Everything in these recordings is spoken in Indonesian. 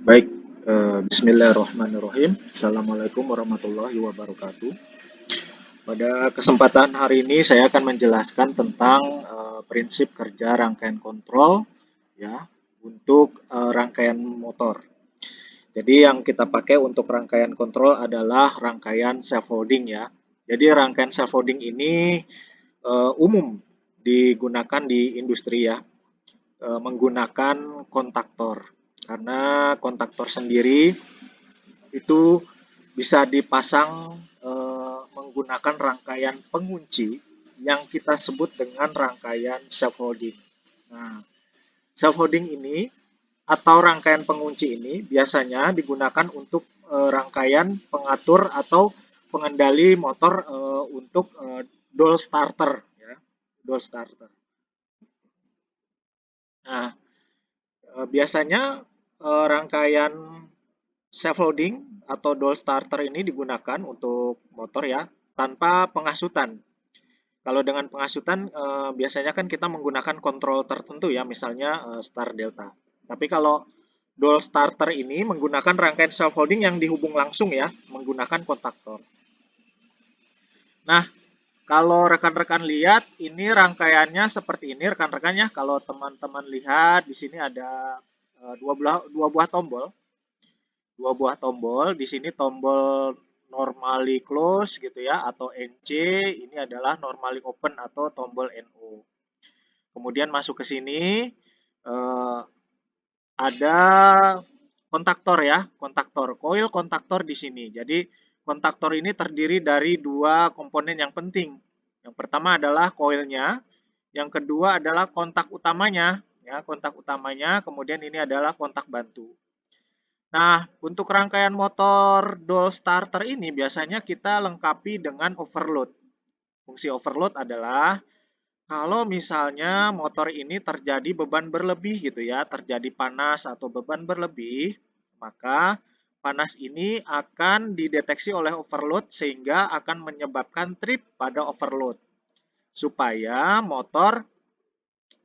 Baik, bismillahirrahmanirrahim. Assalamualaikum warahmatullahi wabarakatuh. Pada kesempatan hari ini saya akan menjelaskan tentang prinsip kerja rangkaian kontrol ya untuk rangkaian motor. Jadi yang kita pakai untuk rangkaian kontrol adalah rangkaian self-holding ya. Jadi rangkaian self-holding ini umum digunakan di industri ya, menggunakan kontaktor. Karena kontaktor sendiri itu bisa dipasang menggunakan rangkaian pengunci yang kita sebut dengan rangkaian self-holding. Nah, self-holding ini atau rangkaian pengunci ini biasanya digunakan untuk rangkaian pengatur atau pengendali motor untuk dual starter ya, dual starter. Nah, biasanya rangkaian self-loading atau dual starter ini digunakan untuk motor ya, tanpa pengasutan. Kalau dengan pengasutan biasanya kan kita menggunakan kontrol tertentu ya, misalnya start delta. Tapi kalau dual starter ini menggunakan rangkaian self-loading yang dihubung langsung ya, menggunakan kontaktor. Nah, kalau rekan-rekan lihat, ini rangkaiannya seperti ini rekan-rekannya. Kalau teman-teman lihat di sini ada dua buah tombol. Dua buah tombol. Di sini tombol normally close gitu ya, atau NC. Ini adalah normally open atau tombol NO. Kemudian masuk ke sini ada kontaktor ya, kontaktor, coil kontaktor di sini. Jadi kontaktor ini terdiri dari dua komponen yang penting. Yang pertama adalah coilnya, yang kedua adalah kontak utamanya, ya kontak utamanya. Kemudian ini adalah kontak bantu. Nah, untuk rangkaian motor dual starter ini biasanya kita lengkapi dengan overload. Fungsi overload adalah kalau misalnya motor ini terjadi beban berlebih gitu ya, terjadi panas atau beban berlebih, maka panas ini akan dideteksi oleh overload sehingga akan menyebabkan trip pada overload supaya motor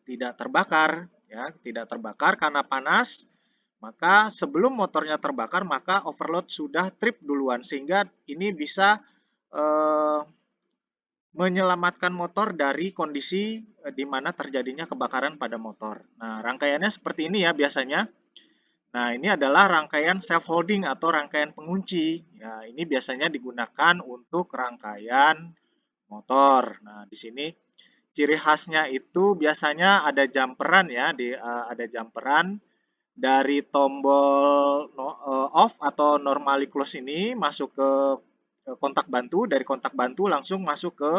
tidak terbakar ya, tidak terbakar karena panas. Maka sebelum motornya terbakar, maka overload sudah trip duluan sehingga ini bisa eh, menyelamatkan motor dari kondisi di mana terjadinya kebakaran pada motor. Nah, rangkaiannya seperti ini ya biasanya. Nah, ini adalah rangkaian self-holding atau rangkaian pengunci. Ya, ini biasanya digunakan untuk rangkaian motor. Nah, di sini ciri khasnya itu biasanya ada jumperan ya, ada jumperan dari tombol off atau normally close ini masuk ke kontak bantu, dari kontak bantu langsung masuk ke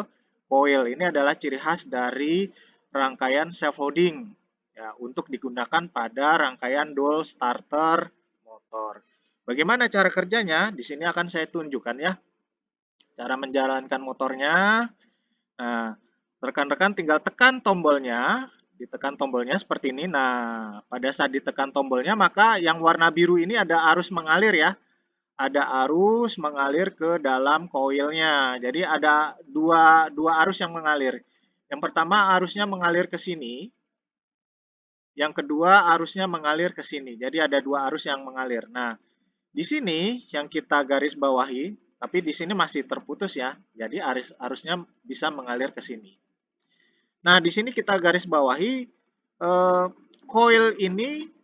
coil. Ini adalah ciri khas dari rangkaian self-loading ya, untuk digunakan pada rangkaian dual starter motor. Bagaimana cara kerjanya? Di sini akan saya tunjukkan ya, cara menjalankan motornya. Nah, rekan-rekan tinggal tekan tombolnya, ditekan tombolnya seperti ini. Nah, pada saat ditekan tombolnya, maka yang warna biru ini ada arus mengalir ya. Ada arus mengalir ke dalam koilnya. Jadi ada dua arus yang mengalir. Yang pertama arusnya mengalir ke sini, yang kedua arusnya mengalir ke sini. Jadi ada dua arus yang mengalir. Nah, di sini yang kita garis bawahi, tapi di sini masih terputus ya. Jadi arusnya bisa mengalir ke sini. Nah, di sini kita garis bawahi coil ini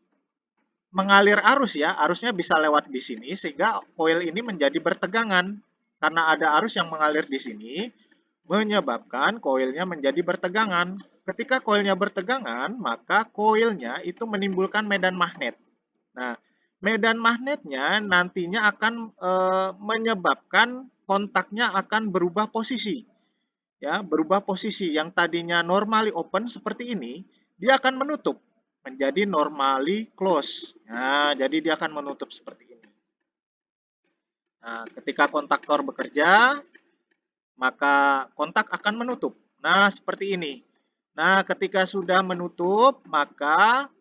mengalir arus ya, arusnya bisa lewat di sini sehingga coil ini menjadi bertegangan. Karena ada arus yang mengalir di sini, menyebabkan coilnya menjadi bertegangan. Ketika coilnya bertegangan, maka coilnya itu menimbulkan medan magnet. Nah, medan magnetnya nantinya akan menyebabkan kontaknya akan berubah posisi. Ya, berubah posisi yang tadinya normally open seperti ini, dia akan menutup menjadi normally close. Nah, jadi dia akan menutup seperti ini. Nah, ketika kontaktor bekerja, maka kontak akan menutup. Nah, seperti ini. Nah, ketika sudah menutup, maka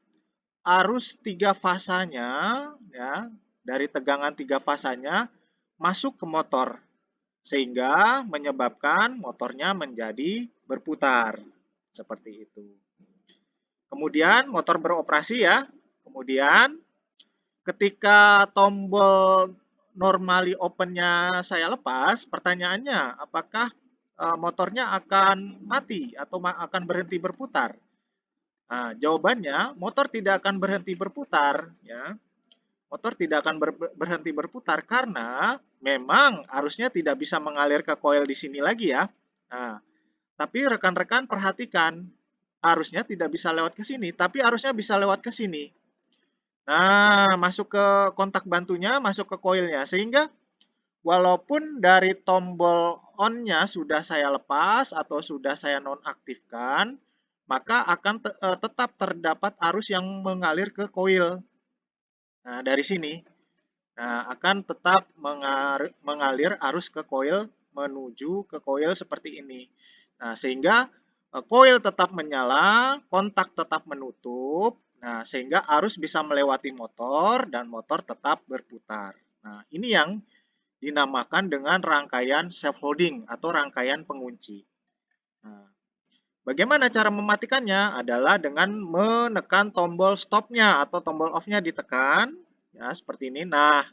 arus tiga fasanya, ya, dari tegangan tiga fasanya masuk ke motor, sehingga menyebabkan motornya menjadi berputar. Seperti itu. Kemudian motor beroperasi ya. Kemudian ketika tombol normally open-nya saya lepas, pertanyaannya apakah motornya akan mati atau akan berhenti berputar? Nah, jawabannya motor tidak akan berhenti berputar, ya. Motor tidak akan berhenti berputar karena memang arusnya tidak bisa mengalir ke koil di sini lagi ya. Nah, tapi rekan-rekan perhatikan, arusnya tidak bisa lewat ke sini, tapi arusnya bisa lewat ke sini. Nah, masuk ke kontak bantunya, masuk ke koilnya, sehingga walaupun dari tombol on-nya sudah saya lepas atau sudah saya nonaktifkan, maka akan tetap terdapat arus yang mengalir ke koil. Nah, dari sini. Nah, akan tetap mengalir arus ke koil menuju ke koil seperti ini. Nah, sehingga koil tetap menyala, kontak tetap menutup. Nah, sehingga arus bisa melewati motor dan motor tetap berputar. Nah, ini yang dinamakan dengan rangkaian self holding atau rangkaian pengunci. Nah, bagaimana cara mematikannya? Adalah dengan menekan tombol stopnya atau tombol off-nya ditekan, ya seperti ini. Nah,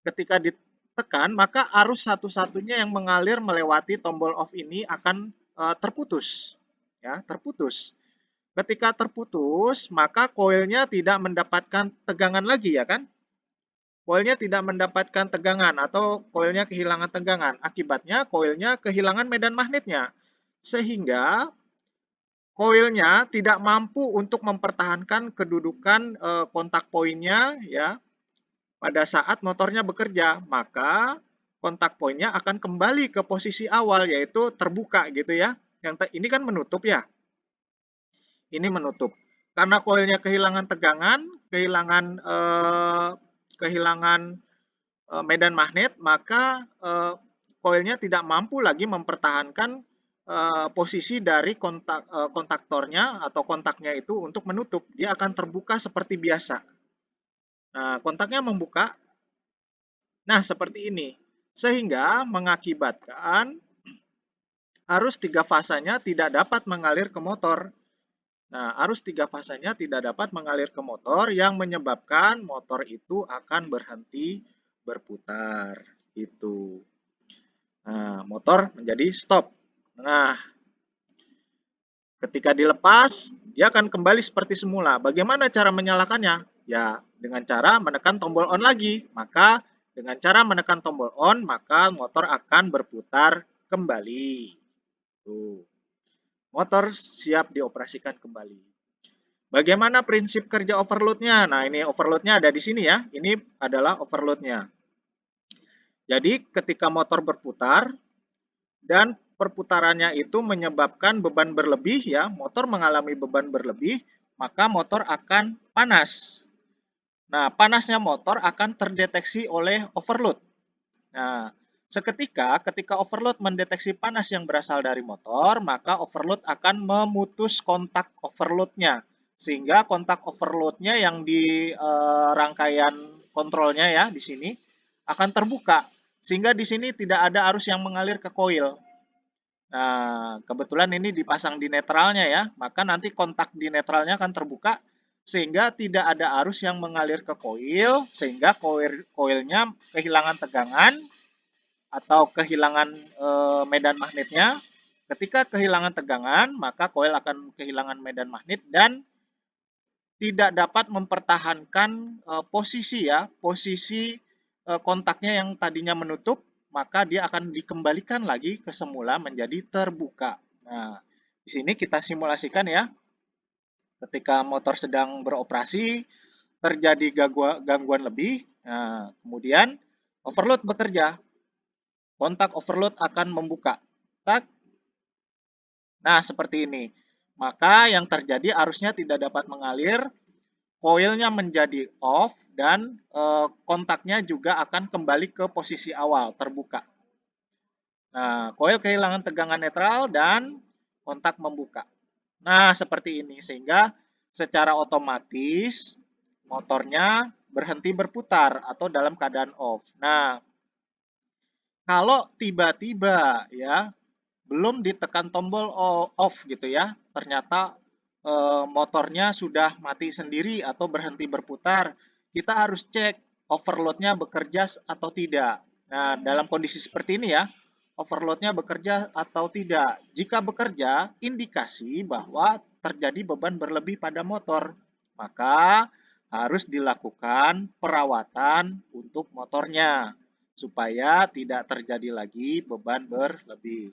ketika ditekan, maka arus satu-satunya yang mengalir melewati tombol off ini akan terputus, ya terputus. Ketika terputus, maka koilnya tidak mendapatkan tegangan lagi, ya kan? Koilnya tidak mendapatkan tegangan atau koilnya kehilangan tegangan. Akibatnya koilnya kehilangan medan magnetnya. Sehingga koilnya tidak mampu untuk mempertahankan kedudukan kontak poinnya ya pada saat motornya bekerja. Maka kontak poinnya akan kembali ke posisi awal yaitu terbuka gitu ya. Yang ini kan menutup ya. Ini menutup. Karena koilnya kehilangan tegangan, kehilangan medan magnet, maka koilnya tidak mampu lagi mempertahankan posisi dari kontaktornya atau kontaknya itu untuk menutup. Dia akan terbuka seperti biasa. Nah, kontaknya membuka. Nah, seperti ini. Sehingga mengakibatkan arus 3 fasanya tidak dapat mengalir ke motor. Nah, arus 3 fasanya tidak dapat mengalir ke motor yang menyebabkan motor itu akan berhenti berputar. Itu. Nah, motor menjadi stop. Nah, ketika dilepas, dia akan kembali seperti semula. Bagaimana cara menyalakannya? Ya, dengan cara menekan tombol on lagi. Maka dengan cara menekan tombol on, maka motor akan berputar kembali. Tuh. Motor siap dioperasikan kembali. Bagaimana prinsip kerja overload-nya? Nah, ini overload-nya ada di sini ya. Ini adalah overload-nya. Jadi, ketika motor berputar dan perputarannya itu menyebabkan beban berlebih ya, motor mengalami beban berlebih, maka motor akan panas. Nah, panasnya motor akan terdeteksi oleh overload. Nah, ketika overload mendeteksi panas yang berasal dari motor, maka overload akan memutus kontak overload-nya. Sehingga kontak overload-nya yang di rangkaian kontrolnya ya di sini akan terbuka. Sehingga di sini tidak ada arus yang mengalir ke koil. Nah, kebetulan ini dipasang di netralnya ya, maka nanti kontak di netralnya akan terbuka sehingga tidak ada arus yang mengalir ke koil, sehingga koilnya kehilangan tegangan atau kehilangan medan magnetnya. Ketika kehilangan tegangan, maka koil akan kehilangan medan magnet dan tidak dapat mempertahankan posisi kontaknya yang tadinya menutup, maka dia akan dikembalikan lagi ke semula menjadi terbuka. Nah, di sini kita simulasikan ya. Ketika motor sedang beroperasi, terjadi gangguan lebih. Nah, kemudian overload bekerja. Kontak overload akan membuka. Tak. Nah, seperti ini. Maka yang terjadi arusnya tidak dapat mengalir, koilnya menjadi off, dan kontaknya juga akan kembali ke posisi awal, terbuka. Nah, koil kehilangan tegangan netral dan kontak membuka. Nah, seperti ini. Sehingga secara otomatis motornya berhenti berputar atau dalam keadaan off. Nah, kalau tiba-tiba ya belum ditekan tombol off gitu ya, ternyata motornya sudah mati sendiri atau berhenti berputar, kita harus cek overloadnya bekerja atau tidak. Nah, dalam kondisi seperti ini ya, overloadnya bekerja atau tidak. Jika bekerja, indikasi bahwa terjadi beban berlebih pada motor. Maka harus dilakukan perawatan untuk motornya supaya tidak terjadi lagi beban berlebih.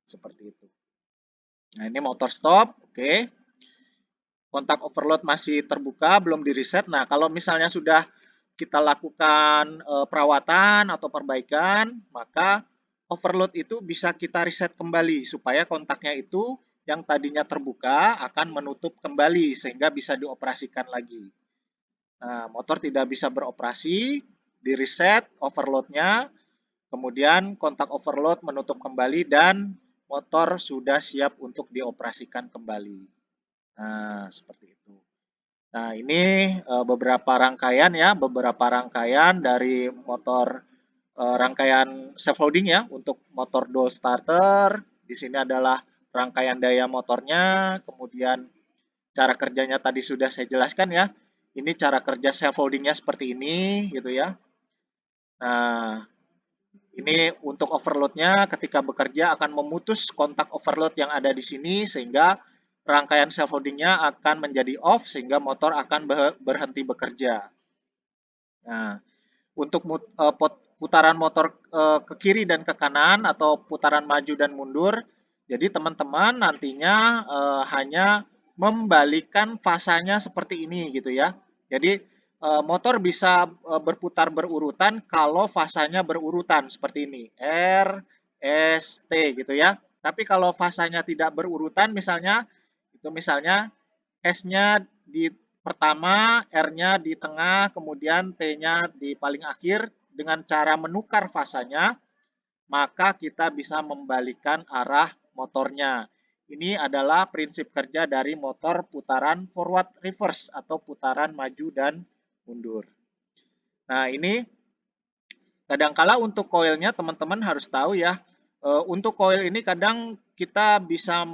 Seperti itu. Nah, ini motor stop, oke. Kontak overload masih terbuka, belum di reset. Nah, kalau misalnya sudah kita lakukan perawatan atau perbaikan, maka overload itu bisa kita reset kembali supaya kontaknya itu yang tadinya terbuka akan menutup kembali sehingga bisa dioperasikan lagi. Nah, motor tidak bisa beroperasi, di reset overloadnya, kemudian kontak overload menutup kembali dan motor sudah siap untuk dioperasikan kembali. Nah, seperti itu. Nah, ini beberapa rangkaian ya, beberapa rangkaian dari motor rangkaian self loading ya untuk motor dual starter. Di sini adalah rangkaian daya motornya, kemudian cara kerjanya tadi sudah saya jelaskan ya. Ini cara kerja self loadingnya seperti ini gitu ya. Nah, ini untuk overloadnya ketika bekerja akan memutus kontak overload yang ada di sini sehingga rangkaian self loadingnya akan menjadi off sehingga motor akan berhenti bekerja. Nah, untuk putaran motor ke kiri dan ke kanan atau putaran maju dan mundur, jadi teman-teman nantinya hanya membalikan fasanya seperti ini gitu ya. Jadi motor bisa berputar berurutan kalau fasanya berurutan seperti ini, R, S, T gitu ya. Tapi kalau fasanya tidak berurutan misalnya, itu misalnya S-nya di pertama, R-nya di tengah, kemudian T-nya di paling akhir. Dengan cara menukar fasanya, maka kita bisa membalikan arah motornya. Ini adalah prinsip kerja dari motor putaran forward reverse atau putaran maju dan mundur. Nah, ini kadangkala untuk koilnya teman-teman harus tahu ya. Untuk koil ini kadang kita bisa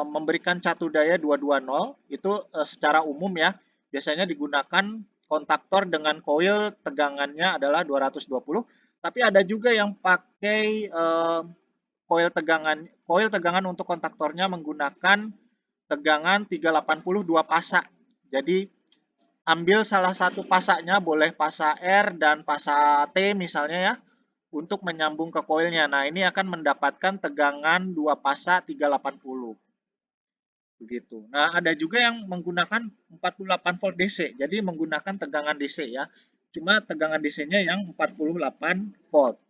memberikan catu daya 220 itu secara umum ya. Biasanya digunakan kontaktor dengan koil tegangannya adalah 220, tapi ada juga yang pakai koil tegangan untuk kontaktornya menggunakan tegangan 380 2 pasak. Jadi ambil salah satu pasaknya, boleh pasak R dan pasak T misalnya ya, untuk menyambung ke koilnya. Nah, ini akan mendapatkan tegangan 2 pasak 380. Begitu. Nah, ada juga yang menggunakan 48 volt DC. Jadi menggunakan tegangan DC ya. Cuma tegangan DC-nya yang 48 volt.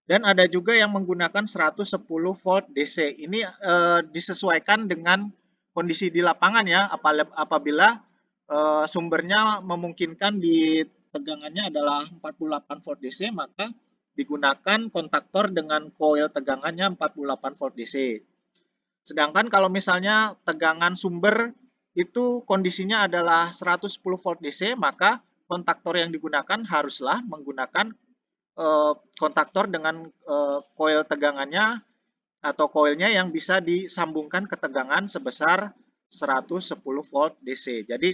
Dan ada juga yang menggunakan 110 volt DC. Ini disesuaikan dengan kondisi di lapangan ya. Apabila sumbernya memungkinkan di tegangannya adalah 48 volt DC, maka digunakan kontaktor dengan koil tegangannya 48 volt DC. Sedangkan kalau misalnya tegangan sumber itu kondisinya adalah 110 volt DC, maka kontaktor yang digunakan haruslah menggunakan kontaktor dengan koil tegangannya atau koilnya yang bisa disambungkan ke tegangan sebesar 110 volt DC. Jadi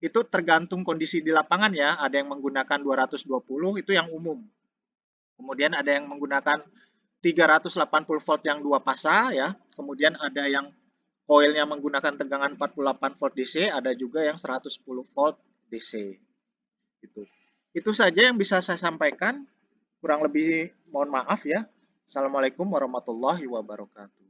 itu tergantung kondisi di lapangan ya. Ada yang menggunakan 220 itu yang umum. Kemudian ada yang menggunakan 380 volt yang 2 pasa ya. Kemudian ada yang koilnya menggunakan tegangan 48 volt DC, ada juga yang 110 volt DC. Itu saja yang bisa saya sampaikan. Kurang lebih mohon maaf ya. Assalamualaikum warahmatullahi wabarakatuh.